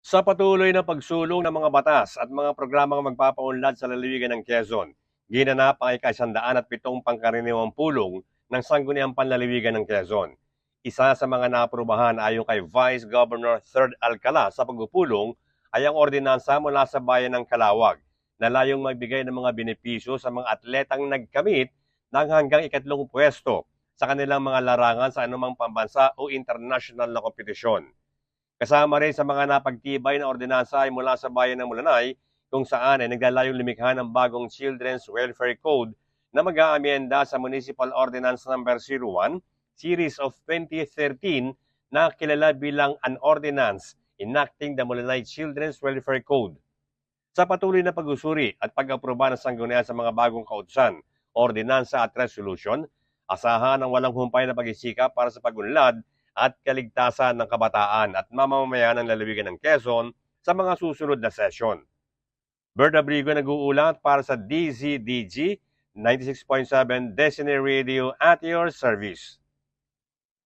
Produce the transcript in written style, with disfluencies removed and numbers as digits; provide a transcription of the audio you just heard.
Sa patuloy na pagsulong ng mga batas at mga programang magpapaunlad sa lalawigan ng Quezon, ginanap ang ika-107 pangkaraniwang pulong ng Sangguniang Panlalawigan ng Quezon. Isa sa mga naaprubahan ayon kay Vice Governor Third Alcala sa pagpupulong ay ang ordinansa mula sa bayan ng Calawag na layong magbigay ng mga benepisyo sa mga atletang nagkamit ng hanggang ikatlong pwesto sa kanilang mga larangan sa anumang pambansa o international na kompetisyon. Kasama rin sa mga napagtibay na ordinansa ay mula sa bayan ng Mulanay kung saan ay naglalayong lumikha ng bagong Children's Welfare Code na mag-aamyenda sa Municipal Ordinance No. 01, Series of 2013 na kilala bilang an Ordinance Enacting the Mulanay Children's Welfare Code. Sa patuloy na pag-usuri at pag-aproba ng sanggunian sa mga bagong kautusan, ordinansa at resolution, asahan ang walang humpay na pag-isikap para sa pagunlad at kaligtasan ng kabataan at mamamayan ng lalawigan ng Quezon sa mga susunod na sesyon. Bert Abrigo nag-uulat para sa DZDG 96.7 Destiny Radio at your service.